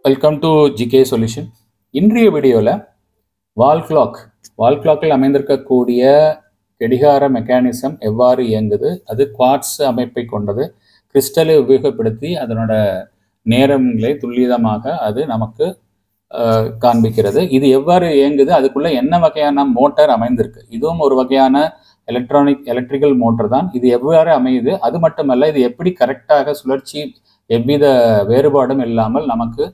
Welcome to GK solution. இன்றைய வீடியோவில் வால் கிளாக்கில் அமைந்திருக்கக்கூடிய கடிகார மெக்கானிசம் எவ்வாறு இயங்குது, அது குவார்ட்ஸ் அமைப்பை கொண்டது, கிறிஸ்டலை உபயோகப்படுத்தி அதனோட நேரங்களை துல்லியமாக அது நமக்கு காண்பிக்கிறது. இது எவ்வாறு இயங்குது, அதுக்குள்ள என்ன வகையான மோட்டார் அமைந்திருக்கு, இதுவும் ஒரு வகையான எலக்ட்ரிக்கல் மோட்டர் தான். இது எவ்வாறு அமையுது, அது மட்டுமல்ல இது எப்படி கரெக்டாக சுழற்சி எவ்வித வேறுபாடும் இல்லாமல் நமக்கு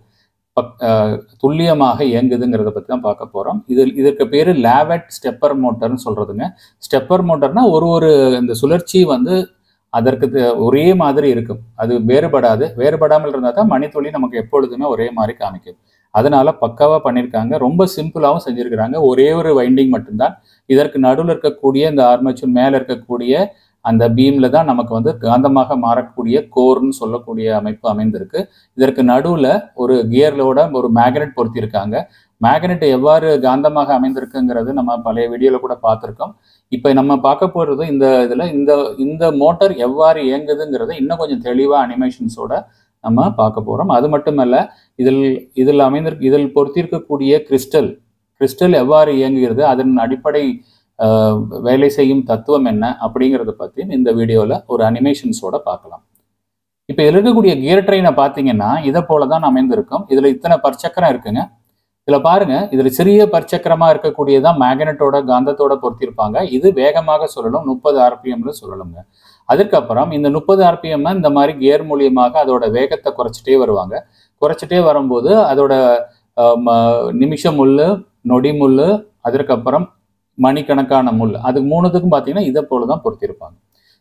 துல்லியமாக இயங்குதுங்கிறத பற்றி தான் பார்க்க போகிறோம். இதற்கு பேர் லேவட் ஸ்டெப்பர் மோட்டர்னு சொல்கிறதுங்க. ஸ்டெப்பர் மோட்டர்னா ஒரு இந்த சுழற்சி வந்து அதற்கு ஒரே மாதிரி இருக்கும், அது வேறுபடாமல் இருந்தால் தான் மணித்துளி நமக்கு எப்பொழுதுமே ஒரே மாதிரி காமிக்கும். அதனால பக்காவாக பண்ணியிருக்காங்க, ரொம்ப சிம்பிளாகவும் செஞ்சுருக்கிறாங்க. ஒரே ஒரு வைண்டிங் மட்டும்தான். இதற்கு நடுவில் இருக்கக்கூடிய இந்த ஆர்மேச்சர் மேலே இருக்கக்கூடிய அந்த பீம்ல தான் நமக்கு வந்து காந்தமாக மாறக்கூடிய கோர்னு சொல்லக்கூடிய அமைப்பு அமைந்திருக்கு. இதற்கு நடுவில் ஒரு கியர்லோட ஒரு மேக்னெட் பொருத்தியிருக்காங்க. மேக்னெட் எவ்வாறு காந்தமாக அமைந்திருக்குங்கிறது நம்ம பழைய வீடியோவில் கூட பார்த்துருக்கோம். இப்போ நம்ம பார்க்க போகிறது இந்த மோட்டார் எவ்வாறு இயங்குதுங்கிறத இன்னும் கொஞ்சம் தெளிவாக அனிமேஷன்ஸோட நம்ம பார்க்க போகிறோம். அது மட்டுமல்ல, இதில் பொருத்தியிருக்கக்கூடிய கிறிஸ்டல் எவ்வாறு இயங்குகிறது, அதன் அடிப்படை வேலை செய்யும் தத்துவம் என்ன அப்படிங்கிறத பற்றி இந்த வீடியோவில் ஒரு அனிமேஷன்ஸோட பார்க்கலாம். இப்போ இதில் இருக்கக்கூடிய கியர் ட்ரெயினை பார்த்தீங்கன்னா இதை போல தான் அமைந்திருக்கும். இதில் இத்தனை பற்சக்கரம் இருக்குங்க. இதில் பாருங்க, இதில் சிறிய பற்சக்கரமாக இருக்கக்கூடியதான் மேக்னெட்டோட காந்தத்தோட பொருத்திருப்பாங்க. இது வேகமாக சொல்லணும், 30 RPMல சொல்லணுங்க. அதுக்கப்புறம் இந்த 30 RPM இந்த மாதிரி கியர் மூலியமாக அதோட வேகத்தை குறைச்சிட்டே வருவாங்க. குறைச்சிட்டே வரும்போது அதோட நிமிஷம் முள்ளு, நொடி முள்ளு, அதற்கப்புறம் மணிக்கணக்கான முள், அது மூணுத்துக்கும் பார்த்தீங்கன்னா இதை போல தான் பொருத்திருப்பாங்க.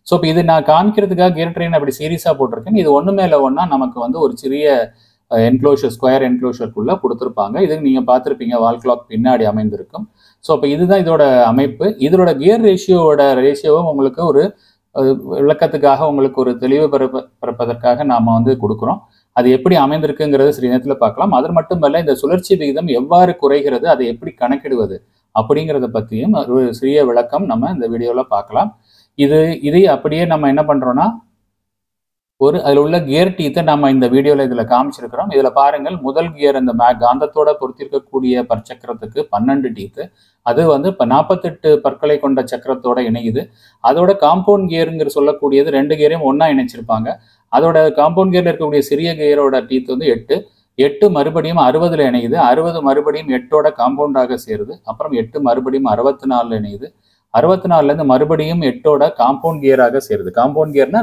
ஸோ இப்போ இது நான் காமிக்கிறதுக்காக கியர் ட்ரெயின் அப்படி சீரியஸாக போட்டிருக்கேன். இது ஒன்று மேலே ஒன்றா நமக்கு வந்து ஒரு சிறிய என்க்ளோஷர், ஸ்கொயர் என்க்ளோஷருக்குள்ளே கொடுத்துருப்பாங்க. இது நீங்கள் பார்த்துருப்பீங்க, வால் கிளாக் பின்னாடி அமைந்திருக்கும். ஸோ இப்போ இதுதான் இதோட அமைப்பு. இதோட கியர் ரேஷியோவும் உங்களுக்கு ஒரு விளக்கத்துக்காக, உங்களுக்கு ஒரு தெளிவு பிறப்பதற்காக நாம் வந்து கொடுக்குறோம். அது எப்படி அமைந்திருக்குங்கிறது சிறிய நேரத்தில் பார்க்கலாம். அது மட்டுமல்ல, இந்த சுழற்சி விகிதம் எவ்வாறு குறைகிறது, அதை எப்படி கணக்கிடுவது அப்படிங்கிறத பற்றியும் ஒரு சிறிய விளக்கம் நம்ம இந்த வீடியோவில் பார்க்கலாம். இதை அப்படியே நம்ம என்ன பண்ணுறோன்னா, அதில் உள்ள கியர் டீத்தை நம்ம இந்த வீடியோவில் இதில் காமிச்சிருக்கிறோம். இதில் பாருங்கள், முதல் கியர் அந்த காந்தத்தோட பொருத்திருக்கக்கூடிய பற்சக்கரத்துக்கு 12 டீத்து, அது வந்து இப்போ 48 பற்களை கொண்ட சக்கரத்தோட இணையுது. அதோட காம்பவுண்ட் கியருங்கிற சொல்லக்கூடியது 2 கியரையும் ஒன்றா இணைச்சிருப்பாங்க. அதோட காம்பவுண்ட் கியரில் இருக்கக்கூடிய சிறிய கியரோட டீத் வந்து 8 மறுபடியும் 60ல் இணையுது. 60 மறுபடியும் 8ஓட காம்பவுண்டாக சேருது. அப்புறம் 8 மறுபடியும் 64ல் இணையுது. 64லேருந்து மறுபடியும் 8ஓட காம்பவுண்ட் கியராக சேருது. காம்பவுண்ட் கியர்னா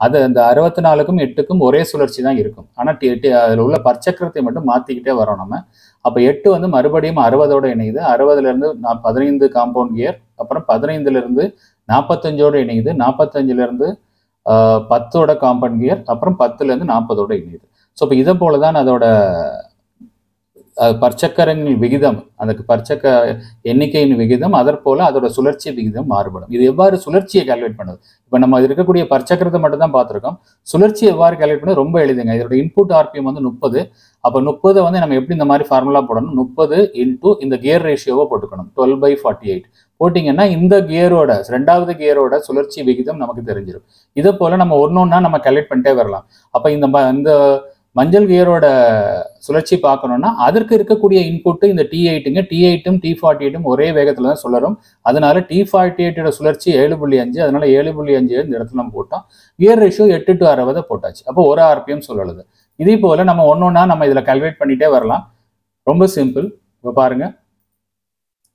அது அந்த 64க்கும் 8க்கும் ஒரே சுழற்சி தான் இருக்கும். ஆனால் அதில் உள்ள பற்சக்கரத்தை மட்டும் மாற்றிக்கிட்டே வரோம் நம்ம. அப்போ 8 வந்து மறுபடியும் 60ஓட இணையுது. 60லேருந்து 15 காம்பவுண்ட் கியர், அப்புறம் 15லேருந்து 45ஓட இணையுது. 45லேருந்து 10ஓட காம்பவுண்ட் கியர், அப்புறம் 10லேருந்து 40ஓட இணையுது. ஸோ இப்போ இதை போல தான் அதோட பற்சக்கரங்கள் விகிதம், அதுக்கு பற்சக்க எண்ணிக்கையின் விகிதம், அதற்போல அதோட சுழற்சி விகிதம் மாறுபடும். இது எவ்வாறு சுழற்சியை கால்குலேட் பண்ணுது, இப்போ நம்ம இருக்கக்கூடிய பற்சக்கரத்தை மட்டும் தான் பார்த்துருக்கோம். சுழற்சி எவ்வாறு கால்குலேட் பண்ணது ரொம்ப எளிதுங்க. இதோட இன்புட் RPM வந்து 30. அப்போ 30 வந்து நம்ம எப்படி இந்த மாதிரி ஃபார்முலா போடணும், 30 இன்டூ இந்த கியர் ரேஷியோவை போட்டுக்கணும், 12/48 போட்டிங்கன்னா இந்த கியரோட, 2வது கியரோட சுழற்சி விகிதம் நமக்கு தெரிஞ்சிடும். இதை போல நம்ம ஒன்னொன்னா நம்ம கால்குலேட் பண்ணிட்டே வரலாம். அப்போ இந்த மஞ்சள் கியரோட சுழற்சி பார்க்கணும்னா அதற்கு இருக்கக்கூடிய இன்புட்டு இந்த T8ங்க. T8ம் T48ம் ஒரே வேகத்தில் தான் சுழலும். அதனால T48ஓட சுழற்சி 7.5, அதனால 7.5 இந்த இடத்துல நம்ம போட்டோம். கியர் ரேஷியோ 8/60 போட்டாச்சு. அப்போ 1 RPM சொல்லலுது. இதே போல நம்ம ஒன்னொன்னா நம்ம இதில் கால்குலேட் பண்ணிட்டே வரலாம். ரொம்ப சிம்பிள். இப்போ பாருங்க,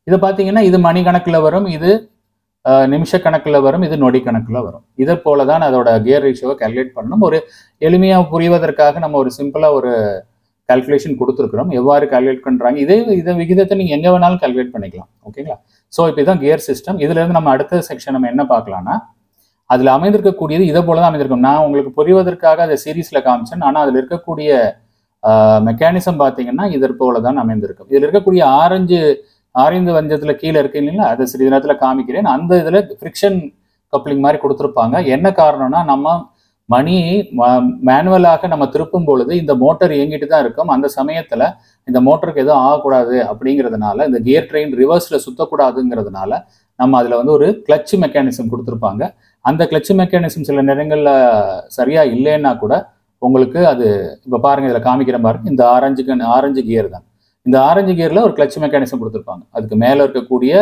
இதை பார்த்தீங்கன்னா இது மணி கணக்கில் வரும், இது நிமிஷ கணக்கில் வரும், இது நொடி கணக்கில் வரும். இதை போல தான் அதோட கியர் ரேஷியோவை கால்குலேட் பண்ணணும். ஒரு எளிமையாக புரிவதற்காக நம்ம ஒரு சிம்பிளாக ஒரு கால்குலேஷன் கொடுத்துருக்குறோம். எவ்வாறு கால்குலேட் பண்ணுறாங்க, இதை விகிதத்தை நீங்கள் எங்கே வேணாலும் கால்குலேட் பண்ணிக்கலாம். ஓகேங்களா? ஸோ இப்போ இதுதான் கியர் சிஸ்டம். இதுலேருந்து நம்ம அடுத்த செக்ஷன் நம்ம என்ன பார்க்கலாம்னா, அதில் அமைந்திருக்கக்கூடியது இதை போல தான் அமைந்திருக்கும். நான் உங்களுக்கு புரிவதற்காக அதை சீரீஸில் காமிச்சேன். ஆனால் அதில் இருக்கக்கூடிய மெக்கானிசம் பார்த்தீங்கன்னா இதற்கு போல தான் அமைந்திருக்கும். இதில் இருக்கக்கூடிய ஆரஞ்சு வஞ்சத்தில் கீழே இருக்கு இல்லைங்களா, அதை சிறிது நேரத்தில் காமிக்கிறேன். அந்த இதில் ஃப்ரிக்ஷன் கப்ளிங் மாதிரி கொடுத்துருப்பாங்க. என்ன காரணம்னா, நம்ம மணியை மேனுவலாக நம்ம திருப்பும் பொழுது இந்த மோட்டர் இயங்கிட்டு தான் இருக்கும். அந்த சமயத்தில் இந்த மோட்டருக்கு எதுவும் ஆகக்கூடாது அப்படிங்கிறதுனால, இந்த கியர் ட்ரெயின் ரிவர்ஸில் சுற்றக்கூடாதுங்கிறதுனால நம்ம அதில் வந்து ஒரு கிளட்ச் மெக்கானிசம் கொடுத்துருப்பாங்க. அந்த கிளட்ச் மெக்கானிசம் சில நேரங்களில் சரியாக இல்லைன்னா கூட உங்களுக்கு அது இப்போ பாருங்க, இதில் காமிக்கிற பாருங்க, இந்த ஆரஞ்சு கியர் தான். இந்த ஆரஞ்சு கியரில் ஒரு கிளட்ச் மெக்கானிசம் கொடுத்துருப்பாங்க. அதுக்கு மேலே இருக்கக்கூடிய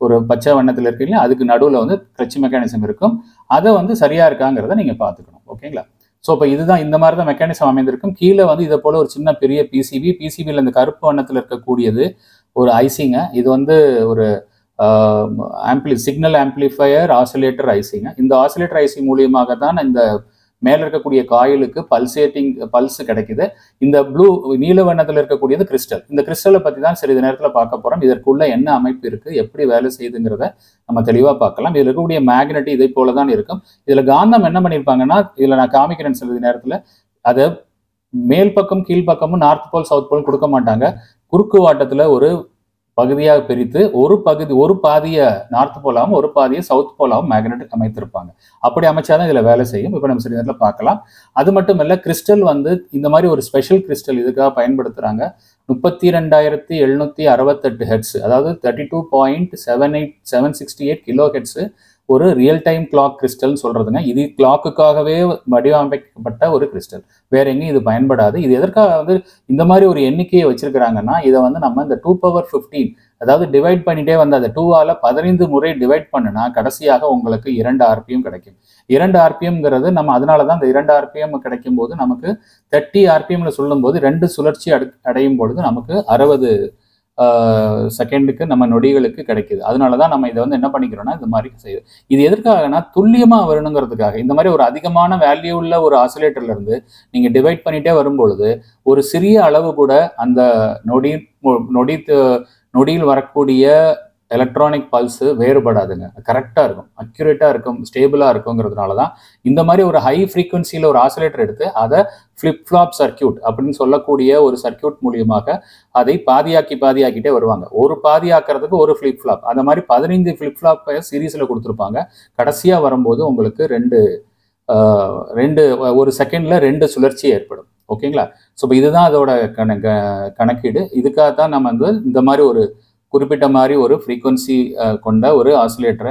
ஒரு பச்சை வண்ணத்தில் இருக்கு இல்லையா, அதுக்கு நடுவில் வந்து கிளட்ச் மெக்கானிசம் இருக்கும். அதை வந்து சரியா இருக்காங்கிறத நீங்க பார்த்துக்கணும். ஓகேங்களா? ஸோ இப்போ இதுதான் இந்த மாதிரி தான் மெக்கானிசம் அமைந்திருக்கும். கீழே வந்து இதை போல ஒரு சின்ன பெரிய பிசிபியில் இந்த கருப்பு வண்ணத்தில் இருக்கக்கூடியது ஒரு ஐசிங்க. இது வந்து ஒரு சிக்னல் ஆம்பிளிஃபையர் ஆசிலேட்டர் ஐசிங்க. இந்த ஆசிலேட்டர் ஐசி மூலியமாக தான் இந்த மேல இருக்கக்கூடிய காயிலுக்கு பல்ஸ் கிடைக்குது. இந்த நீல வண்ணத்தில் இருக்கக்கூடியது கிறிஸ்டல். இந்த கிறிஸ்டலை பத்தி தான் சிறிது நேரத்தில் பார்க்க போறோம். இதற்குள்ள என்ன அமைப்பு இருக்கு, எப்படி வேலை செய்யுதுங்கிறத நம்ம தெளிவா பார்க்கலாம். இதுல இருக்கக்கூடிய மேக்னெட் இதை போலதான் இருக்கும். இதுல காந்தம் என்ன பண்ணிருப்பாங்கன்னா, இதுல நான் காமிக்கிறேன் சிறிது நேரத்துல, அதை மேல் பக்கம் கீழ்பக்கமும் நார்த் போல் சவுத் போல் கொடுக்க மாட்டாங்க. குறுக்கு வாட்டத்துல ஒரு பகுதியாக பிரித்து ஒரு பாதியை நார்த் போலாவும் ஒரு பாதியை சவுத் போலாவும் மேக்னெட் அமைத்திருப்பாங்க. அப்படி அமைச்சாதான் இதுல வேலை செய்யும். இப்போ நம்ம சில நேரத்தில் பார்க்கலாம். அது மட்டும் இல்ல, கிறிஸ்டல் வந்து இந்த மாதிரி ஒரு ஸ்பெஷல் கிறிஸ்டல் இதுக்காக பயன்படுத்துறாங்க. 32,768 ஹெர்ட்ஸ், அதாவது 32.768 கிலோ ஹெர்ட்ஸ் ஒரு ரியல் டைம் கிளாக் கிறிஸ்டல் சொல்றதுங்க. இது கிளாக்குக்காகவே வடிவமைக்கப்பட்ட ஒரு கிறிஸ்டல், வேற எங்கேயும் இது பயன்படாது. இது எதற்காக வந்து இந்த மாதிரி ஒரு எண்ணிக்கையை வச்சிருக்கிறாங்கன்னா, இதை வந்து நம்ம இந்த 2^15, அதாவது டிவைட் பண்ணிட்டே வந்து அதை 2ஆல 15 முறை டிவைட் பண்ணுனா கடைசியாக உங்களுக்கு 2 RPM கிடைக்கும். 2 RPMங்கிறது நம்ம அதனாலதான் இந்த 2 RPM கிடைக்கும் போது நமக்கு 30 RPMல சொல்லும் போது 2 சுழற்சி அடையும் பொழுது நமக்கு 60 செகண்டுக்கு நம்ம நொடிகளுக்கு கிடைக்குது. அதனாலதான் நம்ம இதை வந்து என்ன பண்ணிக்கிறோம்னா இந்த மாதிரி செய்யுது. இது எதற்காகனா துல்லியமா வரணுங்கிறதுக்காக. இந்த மாதிரி ஒரு அதிகமான வேல்யூ உள்ள ஒரு ஆசிலேட்டர்ல இருந்து நீங்க டிவைட் பண்ணிட்டே வரும்பொழுது ஒரு சிறிய அளவு கூட அந்த நொடியில் வரக்கூடிய எலக்ட்ரானிக் பல்ஸ் வேறுபடாதுங்க. கரெக்டா இருக்கும், அக்யூரேட்டா இருக்கும், ஸ்டேபிளா இருக்குங்கிறதுனால தான் இந்த மாதிரி ஒரு ஹை ஃப்ரீக்வன்சியில் ஒரு ஆசிலேட்டர் எடுத்து அதை ஃபிளிப் ஃப்ளாப் சர்க்கியூட் அப்படின்னு சொல்லக்கூடிய ஒரு சர்க்கியூட் மூலியமாக அதை பாதியாக்கிட்டே வருவாங்க. ஒரு பாதியாக்குறதுக்கு ஒரு ஃபிளிப் ஃப்ளாப், அந்த மாதிரி 15 ஃபிளிப் ஃப்ளாப் சீரீஸில் கொடுத்துருப்பாங்க. கடைசியாக வரும்போது உங்களுக்கு ஒரு செகண்ட்ல 2 சுழற்சி ஏற்படும். ஓகேங்களா? ஸோ இதுதான் அதோட கணக்கீடு. இதுக்காக தான் நம்ம வந்து இந்த மாதிரி ஒரு குறிப்பிட்ட மாதிரி ஒரு ஃப்ரீக்வன்சி கொண்ட ஒரு ஆசிலேட்டர்,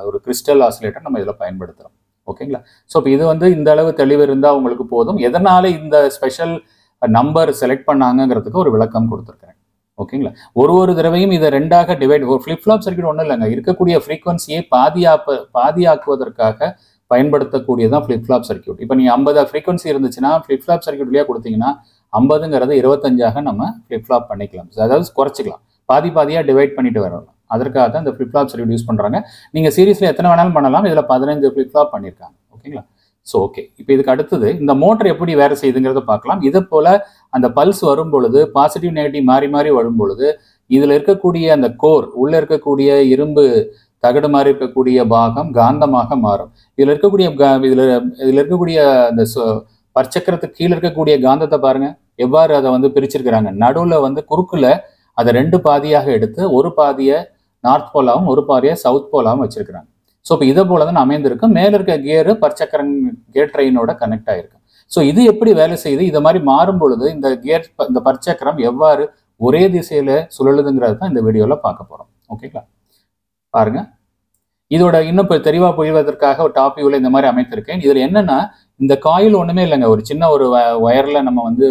ஒரு கிறிஸ்டல் ஆசிலேட்டர் நம்ம இதில் பயன்படுத்துகிறோம். ஓகேங்களா? ஸோ இப்போ இது வந்து இந்த அளவு தெளிவு இருந்தால் உங்களுக்கு போதும். எதனால இந்த ஸ்பெஷல் நம்பர் செலக்ட் பண்ணாங்கிறதுக்கு ஒரு விளக்கம் கொடுத்துருக்கிறேன். ஓகேங்களா? ஒரு தடவையும் இதை 2ஆக டிவைட், ஒரு ஃபிளிப் ஃப்ளாப் சர்க்கியூட் ஒன்றும் இல்லைங்க, இருக்கக்கூடிய ஃப்ரீக்வன்சியை பாதியாக்குவதற்காக பயன்படுத்தக்கூடியதான் ஃபிளிப் ஃப்ளாப் சர்க்கியூட். இப்போ நீங்கள் 50 ஃப்ரீக்வன்சி இருந்துச்சுன்னா ஃபிளிப் ஃப்ளாப் சர்க்கியூட் வழியாக கொடுத்தீங்கன்னா 50ங்கிறது 25ஆக நம்ம ஃபிளிப் ஃப்ளாப் பண்ணிக்கலாம், அதாவது குறைச்சிக்கலாம், பாதியாக டிவைட் பண்ணிட்டு வரலாம். அதற்காக தான் இந்த ஃபிளிப் ஃப்ளாப் சர்க்கியூட் யூஸ் பண்ணுறாங்க. நீங்கள் சீரீஸில் எத்தனை வேணாலும் பண்ணலாம். இதில் 15 ஃபிளிப் ஃப்ளாப் பண்ணியிருக்காங்க. ஓகேங்களா? ஸோ ஓகே, இப்போ இதுக்கு அடுத்தது இந்த மோட்டர் எப்படி வேலை செய்யுதுங்கிறத பார்க்கலாம். இதே போல் அந்த பல்ஸ் வரும் பொழுது பாசிட்டிவ் நெகட்டிவ் மாறி மாறி வரும் பொழுது இதில் இருக்கக்கூடிய அந்த கோர், உள்ளே இருக்கக்கூடிய இரும்பு தகடு மாதிரி இருக்கக்கூடிய பாகம் காந்தமாக மாறும். இதில் இருக்கக்கூடிய அந்த பற்சக்கரத்துக்கு கீழே இருக்கக்கூடிய காந்தத்தை பாருங்க எவ்வாறு அதை வந்து பிரிச்சிருக்கிறாங்க. நடுவில் வந்து குறுக்குல அதை 2 பாதியாக எடுத்து ஒரு பாதியை நார்த் போலாவும் ஒரு பாதியை சவுத் போலாவும் வச்சிருக்கிறாங்க. ஸோ இப்போ இதை போல தான் அமைந்திருக்கும். மேலே இருக்க கியரு பற்சக்கரம் கேட் ட்ரெயினோட கனெக்ட் ஆகிருக்கு. ஸோ இது எப்படி வேலை செய்யுது, இதை மாதிரி மாறும் பொழுது இந்த பற்சக்கரம் எவ்வாறு ஒரே திசையில சுழலுதுங்கிறது தான் இந்த வீடியோவில் பார்க்க போகிறோம். ஓகேங்களா? பாருங்க, இதோட இன்னும் தெளிவாக புரிவதற்காக ஒரு டாப் வியூவில் இந்த மாதிரி அமைத்திருக்கேன். இதில் என்னன்னா, இந்த காயில் ஒன்றுமே இல்லைங்க, ஒரு சின்ன ஒரு ஒயரில் நம்ம வந்து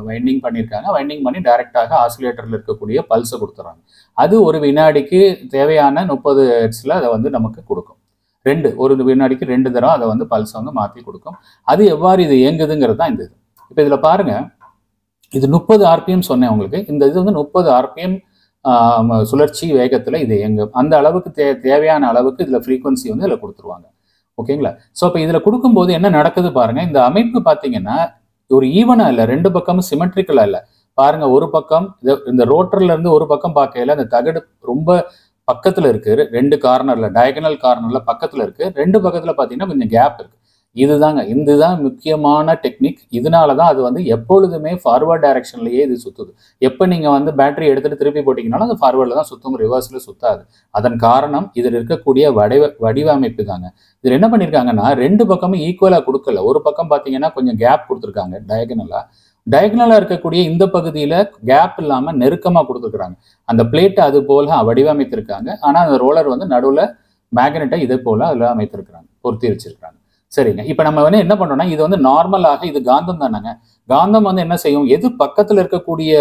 வைண்டிங் பண்ணியிருக்காங்க. வைண்டிங் பண்ணி டைரெக்டாக ஆசிலேட்டரில் இருக்கக்கூடிய பல்ஸை கொடுத்துட்றாங்க. அது ஒரு வினாடிக்கு தேவையான 30 ஹெர்ட்ஸில் அதை வந்து நமக்கு கொடுக்கும். ஒரு வினாடிக்கு 2 தடவை அதை வந்து பல்ஸை வந்து மாற்றி கொடுக்கும். அது எவ்வாறு இது இயங்குதுங்கிறது தான் இந்த இது. இப்போ இதில் பாருங்க, இது 30 RPM சொன்னேன் உங்களுக்கு. இந்த இது வந்து 30 RPM சுழற்சி வேகத்தில் இது இயங்கும். அந்த அளவுக்கு தேவையான அளவுக்கு இதில் ஃப்ரீக்வன்சி வந்து இதில் கொடுத்துருவாங்க. ஓகேங்களா? ஸோ இப்போ இதில் கொடுக்கும்போது என்ன நடக்குது பாருங்க. இந்த அமைப்பு பார்த்தீங்கன்னா ஒரு ஈவனா இல்லை, 2 பக்கமும் சிமெட்ரிக்கலா இல்லை. பாருங்க, ஒரு பக்கம் இந்த ரோட்டர்ல இருந்து ஒரு பக்கம் பார்க்கையில அந்த தகடு ரொம்ப பக்கத்துல இருக்கு, 2 கார்னர்ல, டயகனல் கார்னர்ல பக்கத்துல இருக்கு. 2 பக்கத்துல பார்த்தீங்கன்னா கொஞ்சம் கேப் இருக்கு. இதுதான் முக்கியமான டெக்னிக். இதனாலதான் அது வந்து எப்பொழுதுமே ஃபார்வர்ட் டைரக்ஷன்லயே இது சுத்துது. எப்ப நீங்க வந்து பேட்டரி எடுத்துட்டு திருப்பி போட்டீங்கன்னாலும் அது ஃபார்வர்ட்ல தான் சுத்தும், ரிவர்ஸ்ல சுத்தாது. அதன் காரணம் இதில் இருக்கக்கூடிய வடிவமைப்பு தாங்க. இதுல என்ன பண்ணிருக்காங்கன்னா 2 பக்கமும் ஈக்குவலா கொடுக்கல. ஒரு பக்கம் பாத்தீங்கன்னா கொஞ்சம் கேப் கொடுத்துருக்காங்க டயகனலா இருக்கக்கூடிய இந்த பகுதியில கேப் இல்லாம நெருக்கமா கொடுத்துருக்காங்க. அந்த பிளேட்டை அது போல வடிவமைத்திருக்காங்க. ஆனா அந்த ரோலர் வந்து நடுவுல மேக்னெட்டை இதே போல அதுல அமைத்திருக்கிறாங்க, பொருத்தி வச்சிருக்காங்க. சரிங்க. இப்ப நம்ம வந்து என்ன பண்றோம்னா, இது வந்து நார்மலாக இது காந்தம் தானங்க. காந்தம் வந்து என்ன செய்யும், எது பக்கத்துல இருக்கக்கூடிய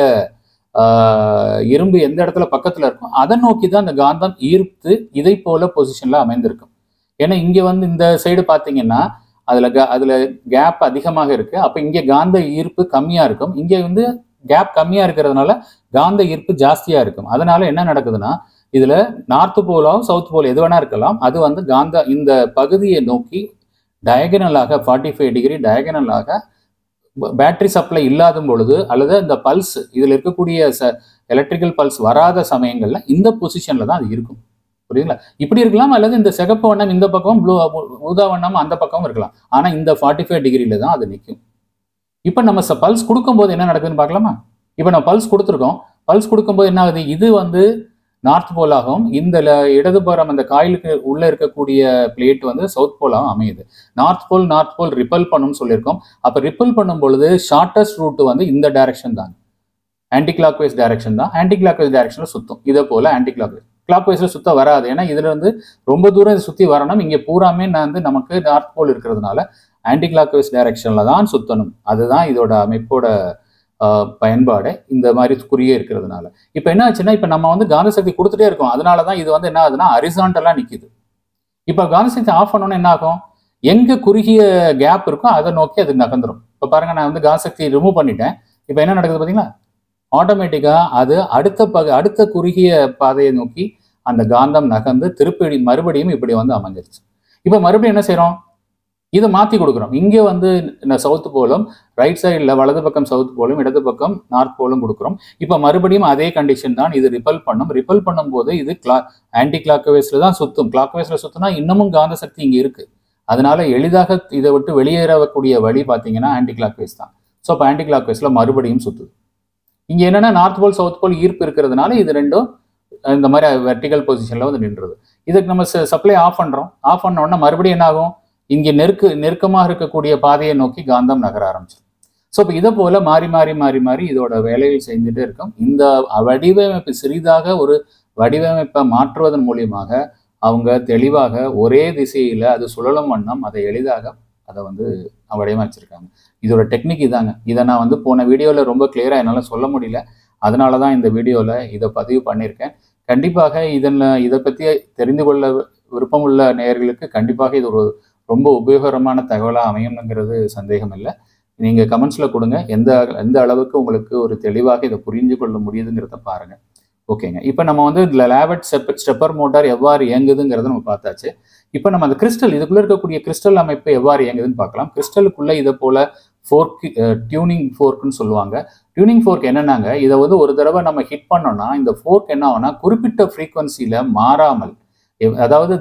இரும்பு எந்த இடத்துல பக்கத்துல இருக்கும் அதை நோக்கி தான் அந்த காந்தம் ஈர்த்து இதை போல பொசிஷன்ல அமைந்திருக்கும். ஏன்னா இங்க வந்து இந்த சைடு பாத்தீங்கன்னா அதுல கேப் அதிகமாக இருக்கு. அப்ப இங்க காந்த ஈர்ப்பு கம்மியா இருக்கும். இங்க வந்து கேப் கம்மியா இருக்கிறதுனால காந்த ஈர்ப்பு ஜாஸ்தியா இருக்கும். அதனால என்ன நடக்குதுன்னா, இதுல நார்த் போலாவும் சவுத் போல் எது வேணா இருக்கலாம். அது வந்து இந்த பகுதியை நோக்கி டயகனலாக 45 டிகிரி டயகனலாக பேட்டரி சப்ளை இல்லாத பொழுது அல்லது இந்த பல்ஸ் இதுல இருக்கக்கூடிய எலக்ட்ரிக்கல் பல்ஸ் வராத சமயங்கள்ல இந்த பொசிஷன்ல தான் அது இருக்கும். புரியுதுங்களா? இப்படி இருக்கலாம், அல்லது இந்த சிகப்பு வண்ணம் இந்த பக்கம், ஊதா வண்ணம் அந்த பக்கம் இருக்கலாம். ஆனா இந்த 45 டிகிரியில தான் அது நிற்கும். இப்ப நம்ம பல்ஸ் கொடுக்கும்போது என்ன நடக்குதுன்னு பார்க்கலாமா? இப்ப நம்ம பல்ஸ் கொடுத்துருக்கோம். பல்ஸ் கொடுக்கும்போது என்ன ஆகுது, இது வந்து நார்த் போலாகவும் இந்த இடதுபுறம் அந்த காயிலுக்கு உள்ள இருக்கக்கூடிய பிளேட் வந்து சவுத் போலாகவும் அமையுது. நார்த் போல் ரிப்பல் பண்ணும்னு சொல்லியிருக்கோம். அப்ப ரிப்பல் பண்ணும் பொழுது ஷார்டஸ்ட் ரூட் வந்து இந்த டைரக்ஷன் தான், ஆன்டி கிளாக் வைஸ் டைரக்ஷன் தான். ஆன்டி கிளாக் வைஸ் டைரக்ஷன்ல சுத்தும். இதே போல ஆன்டி கிளாக் வைஸ்ல சுத்த வராது. ஏன்னா இதுல இருந்து ரொம்ப தூரம் சுத்தி வரணும். இங்க பூராமே வந்து நமக்கு நார்த் போல் இருக்கிறதுனால ஆன்டி கிளாக் வைஸ் டைரக்ஷன்ல தான் சுத்தணும். அதுதான் இதோட அமைப்போட பயன்பாடு. இந்த மாதிரி குறியே இருக்கிறதுனால இப்ப என்ன ஆச்சுன்னா, இப்ப நம்ம வந்து காந்த சக்தி கொடுத்துட்டே இருக்கோம். அதனாலதான் இது வந்து என்ன ஆகுதுன்னா ஹரிசாண்டலா நிக்குது. இப்ப காந்த சக்தி ஆஃப் பண்ணோம்னா என்ன ஆகும், எங்க குறுகிய கேப் இருக்கோ அதை நோக்கி அது நகர்ந்துடும். இப்ப பாருங்க, நான் வந்து காந்த சக்தி ரிமூவ் பண்ணிட்டேன். இப்ப என்ன நடக்குது பாத்தீங்களா, ஆட்டோமேட்டிக்கா அது அடுத்த குறுகிய பாதையை நோக்கி அந்த காந்தம் நகர்ந்து மறுபடியும் இப்படி வந்து அமைஞ்சிருச்சு. இப்ப மறுபடியும் என்ன செய்யறோம், இதை மாத்தி கொடுக்குறோம். இங்க வந்து சவுத் போலும், ரைட் சைடில் வலது பக்கம் சவுத் போலும், இடது பக்கம் நார்த் போலும் கொடுக்குறோம். இப்ப மறுபடியும் அதே கண்டிஷன் தான். இது ரிப்பல் பண்ணும் போது இது ஆன்டி கிளாக் வைஸ்ல தான் சுத்தும். கிளாக் வைஸ்ல சுத்தினா இன்னமும் காந்த சக்தி இங்க இருக்கு. அதனால எளிதாக இதை விட்டு வெளியேறக்கூடிய வழி பாத்தீங்கன்னா ஆன்டி கிளாக் வைஸ் தான். ஸோ இப்போ ஆன்டி கிளாக் வைஸ்ல மறுபடியும் சுத்துது. இங்க என்னன்னா நார்த் போல் சவுத் போல் ஈர்ப்பு இருக்கிறதுனால இது ரெண்டும் இந்த மாதிரி வெர்டிகல் பொசிஷன்ல வந்து நின்றுது. இதுக்கு நம்ம சப்ளை ஆஃப் பண்றோம். ஆஃப் பண்ண உடனே மறுபடியும் என்ன ஆகும், இங்க நெருக்கமாக இருக்கக்கூடிய பாதையை நோக்கி காந்தம் நகர ஆரம்பிச்சிடும். ஸோ இப்போ இதை போல மாறி மாறி மாறி மாறி இதோட வேலைகள் செஞ்சுட்டே இருக்கும். இந்த வடிவமைப்பு சிறிதாக ஒரு வடிவமைப்பை மாற்றுவதன் மூலியமாக அவங்க தெளிவாக ஒரே திசையில அது சுழலும் வண்ணம் அதை எளிதாக அதை வந்து வடிவமைச்சிருக்காங்க. இதோட டெக்னிக் இதாங்க. இதை நான் வந்து போன வீடியோல ரொம்ப கிளியரா என்னால சொல்ல முடியல. அதனாலதான் இந்த வீடியோல இதை பதிவு பண்ணியிருக்கேன். கண்டிப்பாக இதை பத்தி தெரிந்து கொள்ள விருப்பமுள்ள நேயர்களுக்கு கண்டிப்பாக இது ஒரு ரொம்ப உபயோகரமான தகவலா அமையும்ங்கிறது சந்தேகம் இல்லை. நீங்க கமெண்ட்ஸ்ல கொடுங்க, எந்த அளவுக்கு உங்களுக்கு ஒரு தெளிவாக இதை புரிஞ்சு கொள்ள முடியுதுங்கிறத பாருங்க. ஓகேங்க. இப்போ நம்ம வந்து லேவட் ஸ்டெப்பர் மோட்டார் எவ்வாறு இயங்குதுங்கிறத நம்ம பார்த்தாச்சு. இப்போ நம்ம அந்த கிறிஸ்டல், இதுக்குள்ள இருக்கக்கூடிய கிறிஸ்டல் அமைப்பு எவ்வாறு இயங்குதுன்னு பார்க்கலாம். கிறிஸ்டலுக்குள்ள இதை போல டியூனிங் ஃபோர்க்னு சொல்லுவாங்க. டியூனிங் ஃபோர்க் என்னன்னாங்க, இதை வந்து ஒரு தடவை நம்ம ஹிட் பண்ணோம்னா இந்த ஃபோர்க் என்ன ஆகும்னா குறிப்பிட்ட ஃப்ரீக்வன்சியில மாறாமல், அதாவது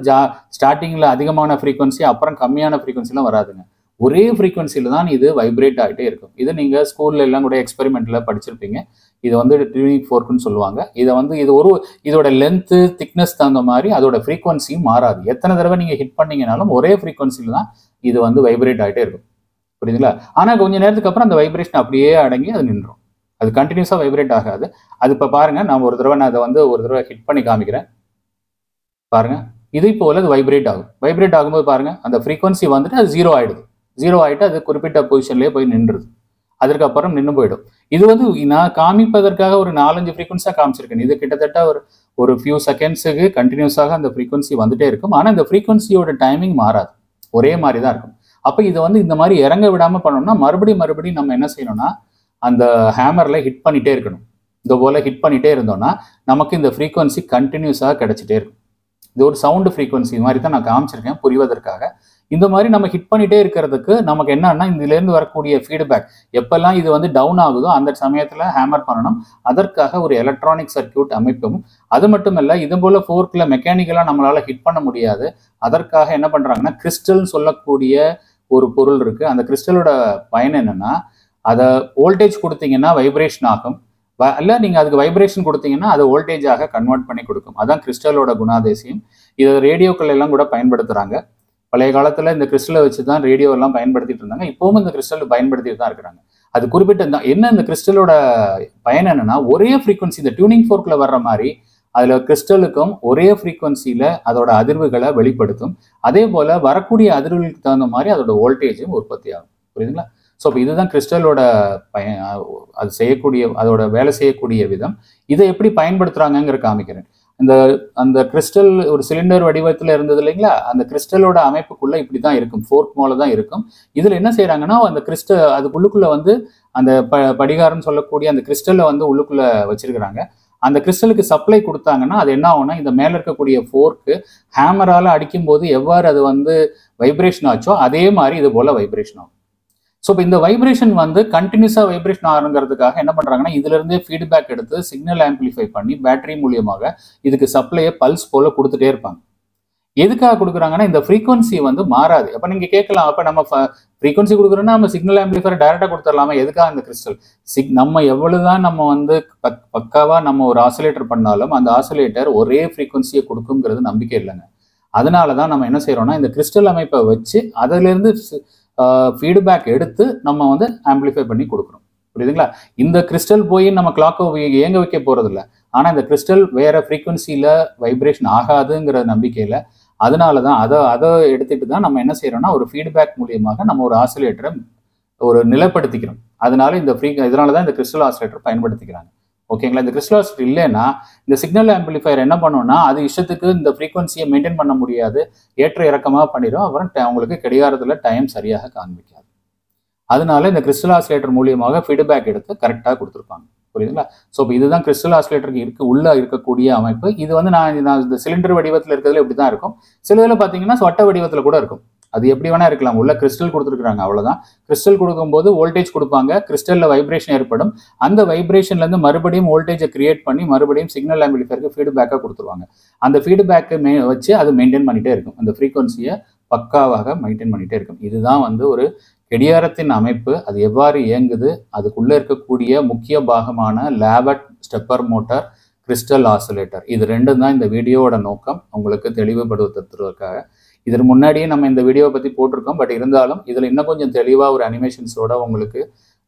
ஸ்டார்டிங்ல அதிகமான ஃப்ரீக்வன்சி அப்புறம் கம்மியான ஃப்ரீக்வன்சிலாம் வராதுங்க. ஒரே ஃப்ரீக்வன்சியில தான் இது வைப்ரேட் ஆகிட்டே இருக்கும். இது நீங்க ஸ்கூல்ல எல்லாம் கூட எக்ஸ்பெரிமெண்ட்ல படிச்சிருப்பீங்க. இது வந்து டியூனிங் ஃபோர்க்னு சொல்லுவாங்க. இதை வந்து இதோட லென்த்து திக்னஸ் தகுந்த மாதிரி அதோட ஃப்ரீக்வன்சியும் மாறாது. எத்தனை தடவை நீங்க ஹிட் பண்ணீங்கனாலும் ஒரே ஃப்ரீக்வன்சியில தான் இது வந்து வைப்ரேட் ஆகிட்டே இருக்கும். புரியுதுங்களா? ஆனா கொஞ்ச நேரத்துக்கு அப்புறம் அந்த வைப்ரேஷன் அப்படியே அடங்கி அது நின்றும். அது கண்டினியூஸா வைப்ரேட் ஆகாது. அது இப்ப பாருங்க, நான் ஒரு தடவை ஹிட் பண்ணி காமிக்கிறேன் பாருங்க. இதே போல அது வைப்ரேட் ஆகும். வைப்ரேட் ஆகும்போது பாருங்க, அந்த ஃப்ரீக்வன்சி வந்துட்டு அது ஜீரோ ஆயிட்டு அது குறிப்பிட்ட பொசிஷன்லயே போய் நின்றுது. அதுக்கப்புறம் நின்று போயிடும். இது வந்து நான் காமிப்பதற்காக ஒரு 4-5 ஃப்ரீக்வன்சியா காமிச்சிருக்கேன். இது கிட்டத்தட்ட ஒரு ஃபியூ செகண்ட்ஸுக்கு கண்டினியூஸாக அந்த ஃப்ரீக்வன்சி வந்துட்டே இருக்கும். ஆனா இந்த ஃப்ரீக்வன்சியோட டைமிங் மாறாது, ஒரே மாதிரி தான் இருக்கும். அப்ப இதை வந்து இந்த மாதிரி இறங்க விடாம பண்ணோம்னா மறுபடியும் நம்ம என்ன செய்யணும்னா அந்த ஹேமர்ல ஹிட் பண்ணிட்டே இருக்கணும். இந்த போல ஹிட் பண்ணிட்டே இருந்தோம்னா நமக்கு இந்த ஃப்ரீக்வன்சி கண்டினியூஸாக கிடைச்சிட்டே இருக்கும். இது ஒரு சவுண்டு ஃப்ரீக்வன்சி மாதிரி தான் நான் காமிச்சிருக்கேன் புரிவதற்காக. இந்த மாதிரி நம்ம ஹிட் பண்ணிட்டே இருக்கிறதுக்கு நமக்கு என்னன்னா, இதுல இருந்து வரக்கூடிய ஃபீட்பேக் எப்பெல்லாம் இது வந்து டவுன் ஆகுதோ அந்த சமயத்துல ஹேமர் பண்ணணும். அதற்காக ஒரு எலக்ட்ரானிக் சர்க்கியூட் அமைப்பும். அது மட்டும் இல்ல, இது போல ஃபோர்க்ல மெக்கானிக்கலா நம்மளால ஹிட் பண்ண முடியாது. அதற்காக என்ன பண்றாங்கன்னா, கிறிஸ்டல்னு சொல்லக்கூடிய ஒரு பொருள் இருக்கு. அந்த கிறிஸ்டலோட பயன் என்னன்னா, அதை வோல்டேஜ் கொடுத்தீங்கன்னா வைப்ரேஷன் ஆகும், இல்ல நீங்க அதுக்கு வைப்ரேஷன் கொடுத்தீங்கன்னா அதை வோல்டேஜாக கன்வெர்ட் பண்ணி கொடுக்கும். அதான் கிறிஸ்டலோட குணாதிசயம். இதை ரேடியோக்கள் எல்லாம் கூட பயன்படுத்துறாங்க. பழைய காலத்துல இந்த கிறிஸ்டலை வச்சுதான் ரேடியோ எல்லாம் பயன்படுத்திட்டு இருந்தாங்க. இப்பவும் இந்த கிறிஸ்டல் பயன்படுத்திட்டு தான் இருக்கிறாங்க. அது குறிப்பிட்ட என்ன இந்த கிறிஸ்டலோட பயன் என்னன்னா, ஒரே ஃப்ரீக்வன்சி இந்த டியூனிங் ஃபோர்க்ல வர்ற மாதிரி அதில் கிறிஸ்டலுக்கும் ஒரே ஃப்ரீக்வன்சியில் அதோட அதிர்வுகளை வெளிப்படுத்தும். அதே போல் வரக்கூடிய அதிர்வுகளுக்கு தகுந்த மாதிரி அதோட வோல்டேஜும் உற்பத்தி ஆகும். புரியுதுங்களா? ஸோ இப்போ இதுதான் கிறிஸ்டலோட அது செய்யக்கூடிய அதோட வேலை செய்யக்கூடிய விதம். இதை எப்படி பயன்படுத்துகிறாங்கங்கிற காமிக்கிறேன். அந்த கிறிஸ்டல் ஒரு சிலிண்டர் வடிவத்தில் இருந்தது இல்லைங்களா, அந்த கிறிஸ்டலோட அமைப்புக்குள்ள இப்படி தான் இருக்கும், ஃபோர்க் மேலே தான் இருக்கும். இதில் என்ன செய்கிறாங்கன்னா, அந்த கிறிஸ்டல் அதுக்குள்ளுக்குள்ள வந்து அந்த படிகாரம் சொல்லக்கூடிய அந்த கிறிஸ்டலை வந்து உள்ளுக்குள்ள வச்சிருக்கிறாங்க. அந்த கிறிஸ்டலுக்கு சப்ளை கொடுத்தாங்கன்னா அது என்ன ஆகும்னா, இந்த மேலே இருக்கக்கூடிய ஃபோர்க்கு ஹேமரால் அடிக்கும்போது எவ்வாறு அது வந்து வைப்ரேஷன் ஆச்சோ அதே மாதிரி இது போல வைப்ரேஷன் ஆகும். ஸோ இப்போ இந்த வைப்ரேஷன் வந்து கண்டினியூஸாக வைப்ரேஷன் ஆகுங்கிறதுக்காக என்ன பண்ணுறாங்கன்னா, இதுலேருந்தே ஃபீட்பேக் எடுத்து சிக்னல் ஆம்பிளிஃபை பண்ணி பேட்டரி மூலியமாக இதுக்கு சப்ளையை பல்ஸ் போல் கொடுத்துட்டே இருப்பாங்க. எதுக்காக கொடுக்குறாங்கன்னா, இந்த ஃப்ரீக்வன்சி வந்து மாறாது. அப்போ நீங்கள் கேட்கலாம், அப்போ நம்ம ஃப்ரீக்வன்சி கொடுக்குறோன்னா நம்ம சிக்னல் ஆம்பிளிஃபையர் டைரெக்டாக கொடுத்துடலாமா, எதுக்காக அந்த கிறிஸ்டல்? நம்ம எவ்வளவுதான் நம்ம வந்து பக்காவாக நம்ம ஒரு ஆசிலேட்டர் பண்ணாலும் அந்த ஆசிலேட்டர் ஒரே ஃப்ரீக்வன்சியை கொடுக்குங்கிறது நம்பிக்கை இல்லைங்க. அதனால தான் நம்ம என்ன செய்கிறோம்னா, இந்த கிறிஸ்டல் அமைப்பை வச்சு அதிலிருந்து ஃபீட்பேக் எடுத்து நம்ம வந்து ஆம்பிளிஃபை பண்ணி கொடுக்குறோம். புரியுதுங்களா? இந்த கிறிஸ்டல் போய் நம்ம கிளாக்கை இயங்க வைக்க போகிறதில்ல. ஆனால் இந்த கிறிஸ்டல் வேற ஃப்ரீக்வன்சியில் வைப்ரேஷன் ஆகாதுங்கிற நம்பிக்கையில் அதனால தான் அதை எடுத்துட்டு தான் நம்ம என்ன செய்யறோம்னா, ஒரு ஃபீட்பேக் மூலியமாக நம்ம ஒரு ஆசிலேட்டரை ஒரு நிலைப்படுத்திக்கிறோம். அதனால இதனால தான் இந்த கிறிஸ்டல் ஆசிலேட்டர் பயன்படுத்திக்கிறாங்க. ஓகேங்களா? இந்த கிறிஸ்டல் ஆசிலேட்டர் இல்லைன்னா இந்த சிக்னல் ஆம்பிளிஃபையர் என்ன பண்ணுவோம்னா, அது இஷ்டத்துக்கு இந்த ஃப்ரீக்வன்சியை மெயின்டைன் பண்ண முடியாது, ஏற்ற இறக்கமாக பண்ணிடும். அப்புறம் உங்களுக்கு கடிகாரத்தில் டைம் சரியாக காண்பிக்காது. அதனால இந்த கிறிஸ்டல் ஆசிலேட்டர் மூலியமாக ஃபீட்பேக் எடுத்து கரெக்டாக கொடுத்துருப்பாங்க. புரியுதுங்களா? ஸோ இப்போ இதுதான் கிறிஸ்டல் ஆசிலேட்டருக்கு உள்ள இருக்கக்கூடிய அமைப்பு. இது வந்து நான் இந்த சிலிண்டர் வடிவத்தில் இருக்கிறதுல இப்படி தான் இருக்கும். சில இதில் பார்த்தீங்கன்னா வட்ட வடிவத்தில் கூட இருக்கும். அது எப்படி வேணா இருக்கலாம். உள்ள கிறிஸ்டல் கொடுத்துருக்காங்க, அவ்வளோதான். கிறிஸ்டல் கொடுக்கும்போது வோல்டேஜ் கொடுப்பாங்க, கிறிஸ்டலில் வைப்ரேஷன் ஏற்படும். அந்த வைப்ரேஷன்லேருந்து மறுபடியும் வோல்டேஜை கிரியேட் பண்ணி மறுபடியும் சிக்னல் ஆம்பிளிஃபையருக்கு ஃபீட்பேக்காக கொடுத்துருவாங்க. அந்த ஃபீட்பேக்கை வச்சு அது மெயின்டைன் பண்ணிகிட்டே இருக்கும். அந்த ஃப்ரீக்வன்சியை பக்காவாக மெயின்டைன் பண்ணிகிட்டே இருக்கும். இதுதான் வந்து ஒரு கடிகாரத்தின் அமைப்பு. அது எவ்வாறு இயங்குது, அதுக்குள்ளே இருக்கக்கூடிய முக்கிய பாகமான layout stepper motor, crystal oscillator, இது ரெண்டும் தான் இந்த வீடியோவோட நோக்கம், உங்களுக்கு தெளிவுபடுத்துவதற்காக. இதற்கு முன்னாடியே நம்ம இந்த வீடியோவை பற்றி போட்டிருக்கோம். பட் இருந்தாலும் இதில் இன்னும் கொஞ்சம் தெளிவாக ஒரு அனிமேஷன்ஸோட உங்களுக்கு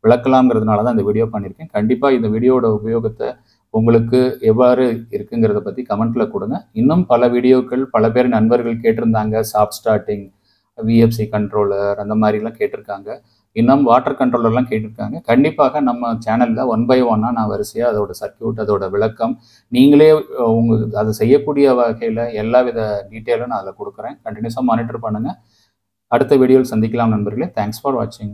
விளக்கலாம்ங்கிறதுனால தான் இந்த வீடியோ பண்ணியிருக்கேன். கண்டிப்பாக இந்த வீடியோவோட உபயோகத்தை உங்களுக்கு எவ்வாறு இருக்குங்கிறத பற்றி கமெண்ட்டில் கொடுங்க. இன்னும் பல வீடியோக்கள் பல பேர் நண்பர்கள் கேட்டிருந்தாங்க. சாஃப்ட் ஸ்டார்டிங், விஎஃப்சி கண்ட்ரோலர் அந்த மாதிரிலாம் கேட்டிருக்காங்க. இன்னும் வாட்டர் கண்ட்ரோலர்லாம் கேட்டிருக்காங்க. கண்டிப்பாக நம்ம சேனலில் 1 by 1 நான் வரிசையாக அதோட சர்க்கியூட், அதோட விளக்கம், நீங்களே அதை செய்யக்கூடிய வகையில் எல்லா வித டீட்டெயிலும் நான் அதில் கொடுக்குறேன். கண்டினியூஸாக மானிட்டர் பண்ணுங்கள். அடுத்த வீடியோவில் சந்திக்கலாம் நண்பர்களே. தேங்க்ஸ் ஃபார் வாட்சிங்.